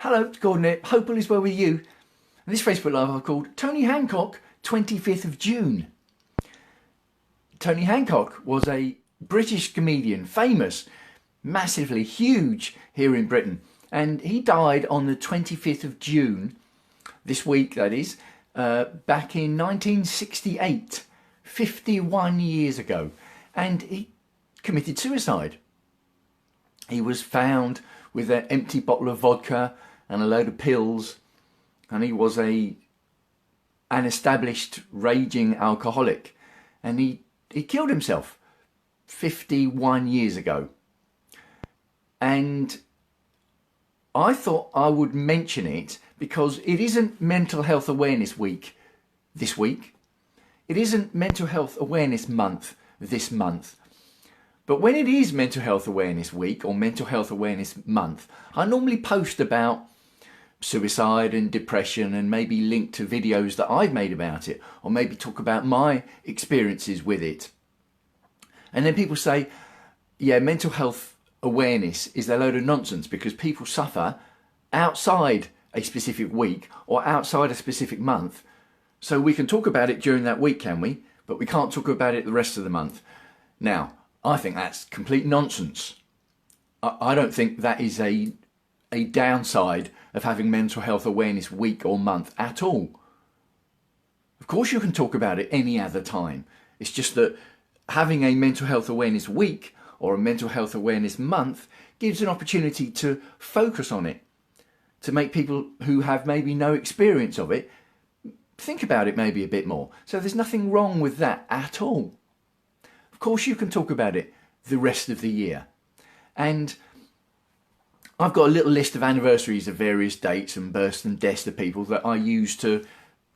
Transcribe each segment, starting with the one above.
Hello, it's Gordon here. Hope all is well with you. And this Facebook Live I've called Tony Hancock, 25th of June. Tony Hancock was a British comedian, famous, massively huge here in Britain. And he died on the 25th of June, this week that is, back in 1968, 51 years ago. And he committed suicide. He was found with an empty bottle of vodka and a load of pills, and he was an established raging alcoholic, and he killed himself 51 years ago. And I thought I would mention it because it isn't Mental Health Awareness Week this week. It isn't Mental Health Awareness Month this month. But when it is Mental Health Awareness Week or Mental Health Awareness Month, I normally post about suicide and depression and maybe link to videos that I've made about it, or maybe talk about my experiences with it. And then people say, yeah, mental health awareness is a load of nonsense because people suffer outside a specific week or outside a specific month. So we can talk about it during that week, can we? But we can't talk about it the rest of the month. Now, I think that's complete nonsense. I don't think that is a downside of having Mental Health Awareness Week or month at all. Of course you can talk about it any other time. It's just that having a Mental Health Awareness Week or a Mental Health Awareness Month gives an opportunity to focus on it, to make people who have maybe no experience of it think about it maybe a bit more. So there's nothing wrong with that at all. Of course you can talk about it the rest of the year. And I've got a little list of anniversaries of various dates and births and deaths of people that I use to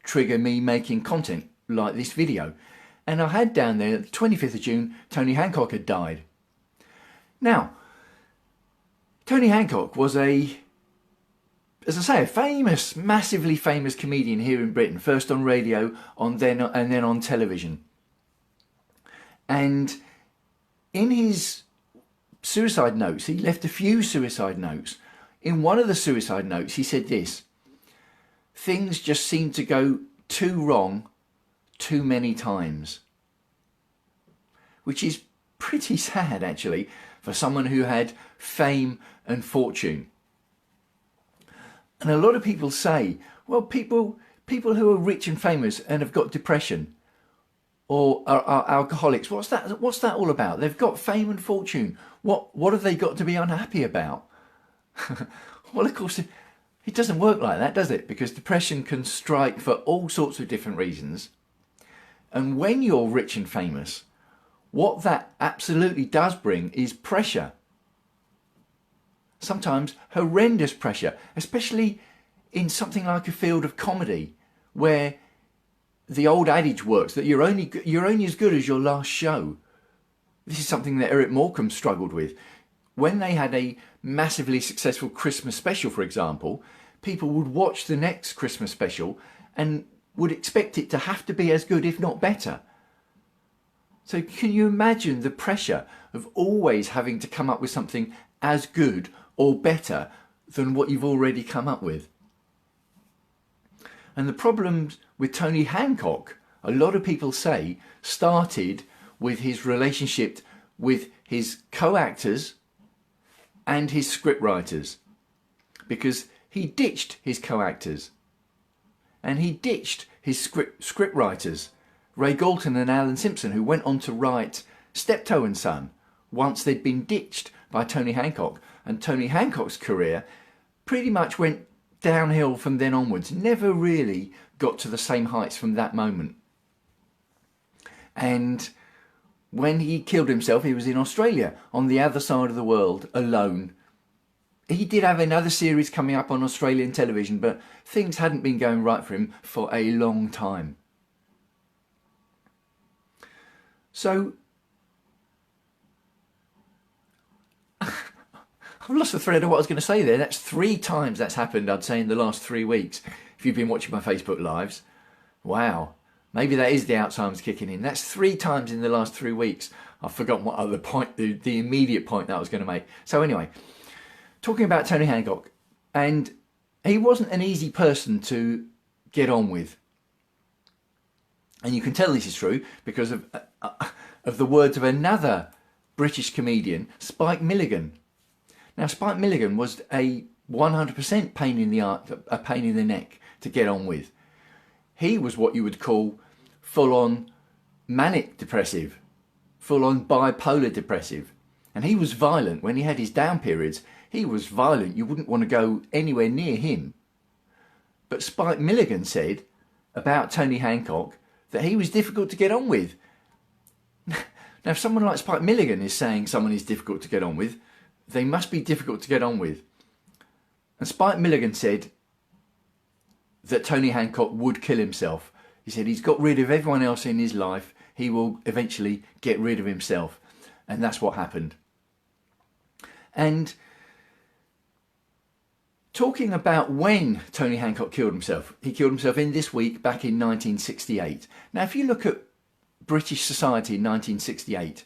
trigger me making content like this video. And I had down there, the 25th of June, Tony Hancock had died. Now, Tony Hancock was as I say, a famous, massively famous comedian here in Britain, first on radio, and then on television. And in his suicide notes, he left a few suicide notes. In one of the suicide notes, he said this: "Things just seem to go too wrong too many times." Which is pretty sad, actually, for someone who had fame and fortune. And a lot of people say, well, people who are rich and famous and have got depression or are alcoholics, what's that all about? They've got fame and fortune. What have they got to be unhappy about? Well, of course, it doesn't work like that, does it? Because depression can strike for all sorts of different reasons. And when you're rich and famous, what that absolutely does bring is pressure. Sometimes horrendous pressure, especially in something like a field of comedy, where the old adage works that you're only as good as your last show. This is something that Eric Morecambe struggled with. When they had a massively successful Christmas special, for example, people would watch the next Christmas special and would expect it to have to be as good, if not better. So can you imagine the pressure of always having to come up with something as good or better than what you've already come up with? And the problems with Tony Hancock, a lot of people say, started with his relationship with his co-actors and his scriptwriters, because he ditched his co-actors and he ditched his scriptwriters, Ray Galton and Alan Simpson, who went on to write Steptoe and Son once they'd been ditched by Tony Hancock. And Tony Hancock's career pretty much went downhill from then onwards, never really got to the same heights from that moment. And when he killed himself, he was in Australia, on the other side of the world, alone. He did have another series coming up on Australian television, but things hadn't been going right for him for a long time. So I've lost the thread of what I was going to say there. That's 3 times that's happened, I'd say, in the last 3 weeks. If you've been watching my Facebook Lives. Wow. Maybe that is the Alzheimer's kicking in. That's 3 times in the last 3 weeks. I've forgotten what other point, the immediate point that I was going to make. So anyway, talking about Tony Hancock. And He wasn't an easy person to get on with. And you can tell this is true because of the words of another British comedian, Spike Milligan. Now, Spike Milligan was a 100% pain in the neck to get on with. He was what you would call full-on manic depressive, full-on bipolar depressive. And he was violent. When he had his down periods, he was violent. You wouldn't want to go anywhere near him. But Spike Milligan said about Tony Hancock that he was difficult to get on with. Now, if someone like Spike Milligan is saying someone is difficult to get on with, they must be difficult to get on with. And Spike Milligan said that Tony Hancock would kill himself. He said he's got rid of everyone else in his life. He will eventually get rid of himself. And that's what happened. And talking about when Tony Hancock killed himself, he killed himself in this week back in 1968. Now, if you look at British society in 1968,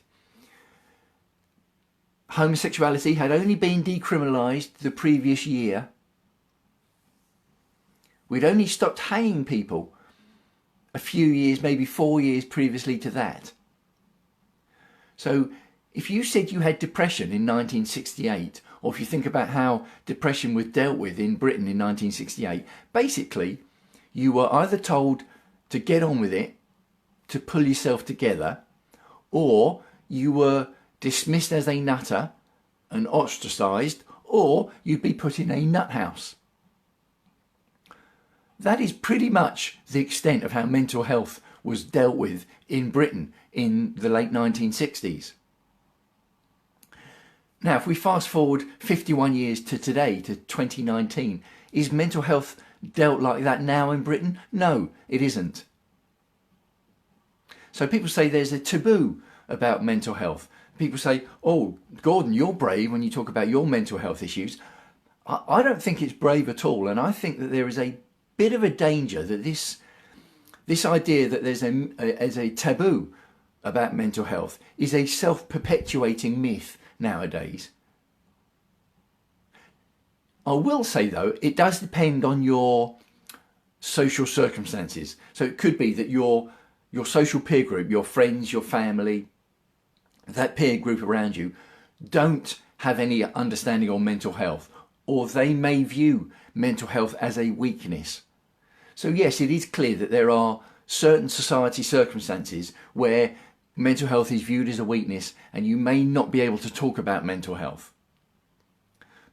homosexuality had only been decriminalised the previous year. We'd only stopped hanging people a few years, maybe 4 years previously to that. So if you said you had depression in 1968, or if you think about how depression was dealt with in Britain in 1968, basically you were either told to get on with it, to pull yourself together, or you were dismissed as a nutter and ostracised, or you'd be put in a nut house. That is pretty much the extent of how mental health was dealt with in Britain in the late 1960s. Now, if we fast forward 51 years to today, to 2019, is mental health dealt like that now in Britain? No, it isn't. So people say there's a taboo about mental health. People say, oh, Gordon, you're brave when you talk about your mental health issues. I don't think it's brave at all. And I think that there is a bit of a danger that this idea that there's a taboo about mental health is a self-perpetuating myth nowadays. I will say, though, it does depend on your social circumstances. So it could be that your social peer group, your friends, your family, that peer group around you don't have any understanding on mental health, or they may view mental health as a weakness. So yes, it is clear that there are certain society circumstances where mental health is viewed as a weakness and you may not be able to talk about mental health.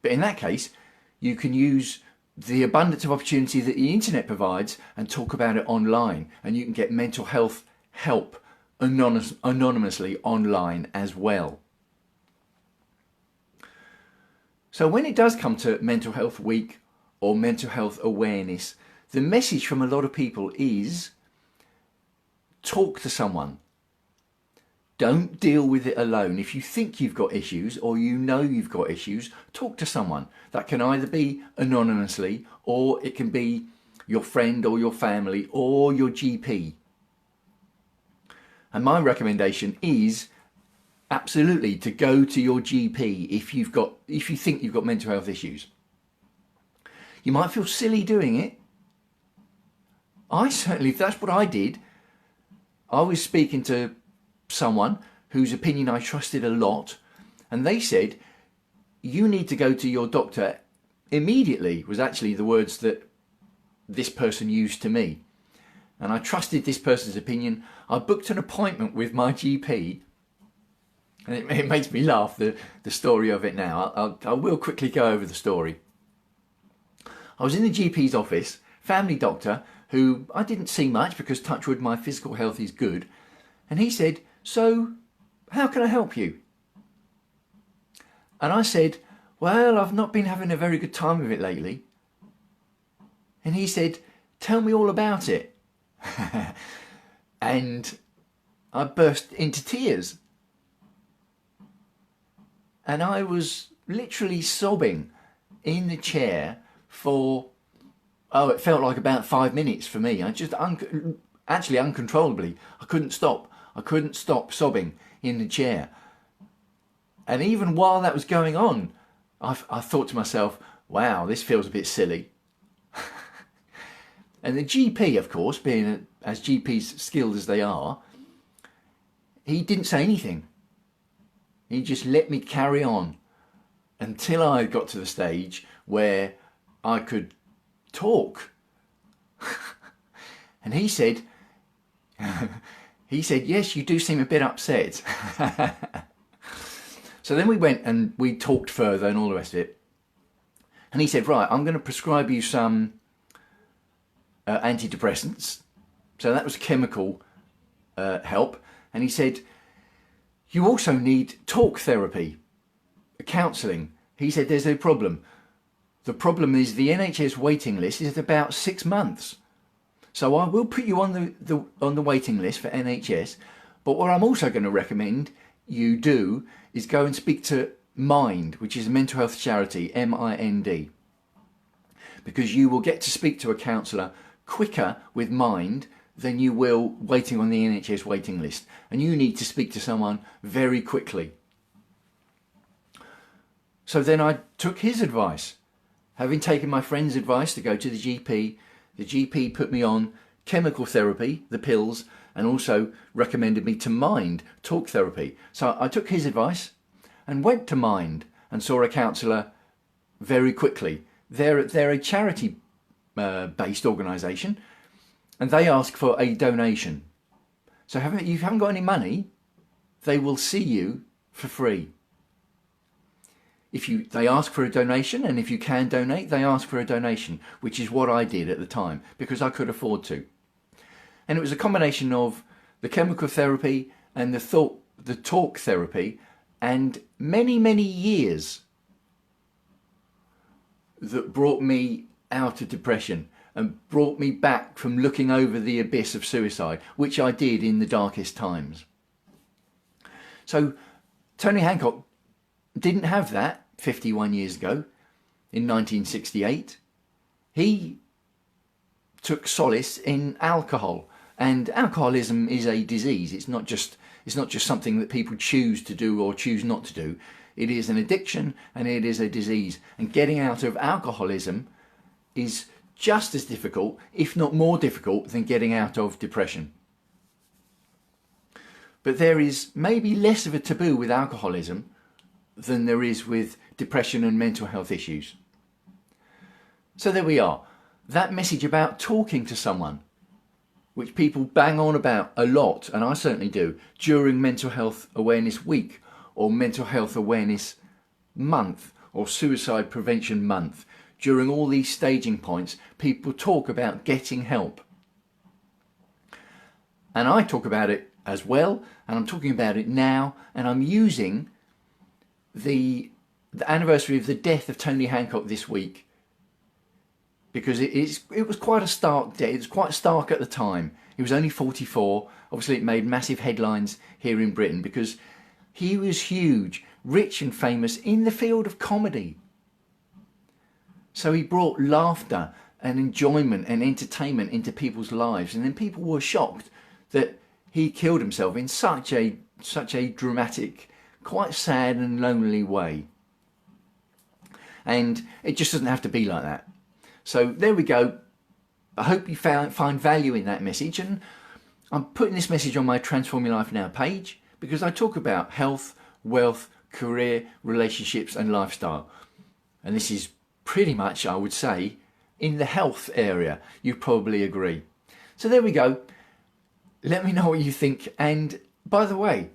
But in that case, you can use the abundance of opportunity that the internet provides and talk about it online, and you can get mental health help anonymously online as well. So when it does come to Mental Health Week or mental health awareness, the message from a lot of people is talk to someone. Don't deal with it alone. If you think you've got issues or you know you've got issues, talk to someone. That can either be anonymously, or it can be your friend or your family or your GP. And my recommendation is absolutely to go to your GP if you think you've got mental health issues. You might feel silly doing it. If that's what I did, I was speaking to someone whose opinion I trusted a lot, and they said, you need to go to your doctor immediately, was actually the words that this person used to me. And I trusted this person's opinion. I booked an appointment with my GP, and it makes me laugh, the story of it now. I will quickly go over the story. I was in the GP's office, family doctor, who I didn't see much because, touch wood, my physical health is good. And he said, so how can I help you? And I said, well, I've not been having a very good time with it lately. And he said, tell me all about it. And I burst into tears. And I was literally sobbing in the chair for, it felt like about 5 minutes for me. I just actually uncontrollably, I couldn't stop sobbing in the chair. And even while that was going on, I thought to myself, wow, this feels a bit silly. And the GP, of course, being as GPs skilled as they are, he didn't say anything. He just let me carry on until I got to the stage where I could talk. And he said, yes, you do seem a bit upset. So then we went and we talked further and all the rest of it. And he said, right, I'm going to prescribe you some antidepressants. So that was chemical help. And he said, you also need talk therapy, counselling. He said, there's a problem. The problem is the NHS waiting list is at about 6 months. So I will put you on the waiting list for NHS. But what I'm also going to recommend you do is go and speak to Mind, which is a mental health charity, MIND. Because you will get to speak to a counsellor quicker with Mind than you will waiting on the NHS waiting list. And you need to speak to someone very quickly. So then I took his advice. Having taken my friend's advice to go to the GP put me on chemical therapy, the pills, and also recommended me to Mind, talk therapy. So I took his advice and went to Mind and saw a counsellor very quickly. They're a charity based organisation, and they ask for a donation. So if you haven't got any money, they will see you for free. They ask for a donation, and if you can donate, they ask for a donation, which is what I did at the time because I could afford to. And it was a combination of the chemical therapy and the talk therapy, and many years that brought me out of depression and brought me back from looking over the abyss of suicide, which I did in the darkest times. So Tony Hancock didn't have that 51 years ago in 1968. He took solace in alcohol, and alcoholism is a disease. It's not just something that people choose to do or choose not to do. It is an addiction and it is a disease, and getting out of alcoholism is just as difficult, if not more difficult, than getting out of depression. But there is maybe less of a taboo with alcoholism than there is with depression and mental health issues. So there we are. That message about talking to someone, which people bang on about a lot, and I certainly do, during Mental Health Awareness Week or Mental Health Awareness Month or Suicide Prevention Month. During all these staging points, people talk about getting help. And I talk about it as well, and I'm talking about it now, and I'm using the anniversary of the death of Tony Hancock this week, because it was quite a stark death. It was quite stark at the time. He was only 44. Obviously it made massive headlines here in Britain because he was huge, rich and famous in the field of comedy. So he brought laughter and enjoyment and entertainment into people's lives, and then people were shocked that he killed himself in such a dramatic, quite sad and lonely way. And it just doesn't have to be like that. So there we go. I hope you find value in that message, and I'm putting this message on my Transform Your Life Now page because I talk about health, wealth, career, relationships and lifestyle. And this is pretty much, I would say, in the health area. You probably agree. So there we go. Let me know what you think. And by the way,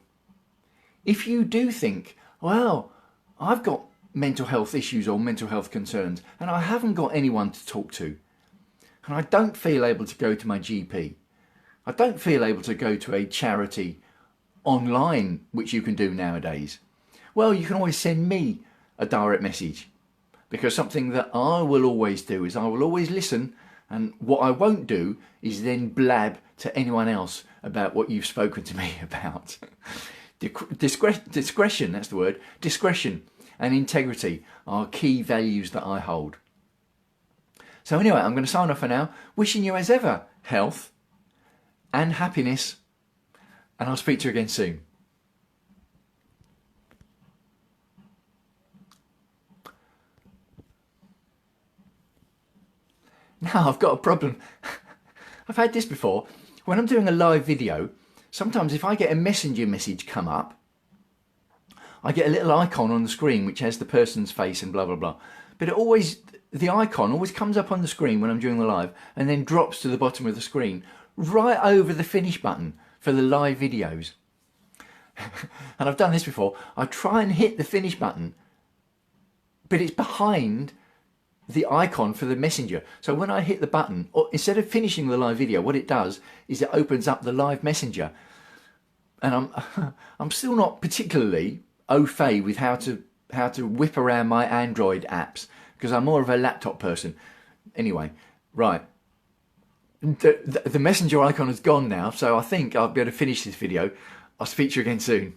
if you do think, well, I've got mental health issues or mental health concerns and I haven't got anyone to talk to, and I don't feel able to go to my GP, I don't feel able to go to a charity online, which you can do nowadays, well, you can always send me a direct message, because something that I will always do is I will always listen, and what I won't do is then blab to anyone else about what you've spoken to me about. Discretion, that's the word, discretion and integrity are key values that I hold. So anyway, I'm going to sign off for now, wishing you as ever health and happiness, and I'll speak to you again soon. Now I've got a problem. I've had this before. When I'm doing a live video, sometimes if I get a messenger message come up, I get a little icon on the screen which has the person's face and blah, blah, blah. But the icon always comes up on the screen when I'm doing the live and then drops to the bottom of the screen, right over the finish button for the live videos. And I've done this before. I try and hit the finish button, but it's behind the icon for the messenger. So when I hit the button, or instead of finishing the live video, what it does is it opens up the live messenger. And I'm still not particularly au fait with how to whip around my Android apps, because I'm more of a laptop person. Anyway, right. The messenger icon is gone now, so I think I'll be able to finish this video. I'll speak to you again soon.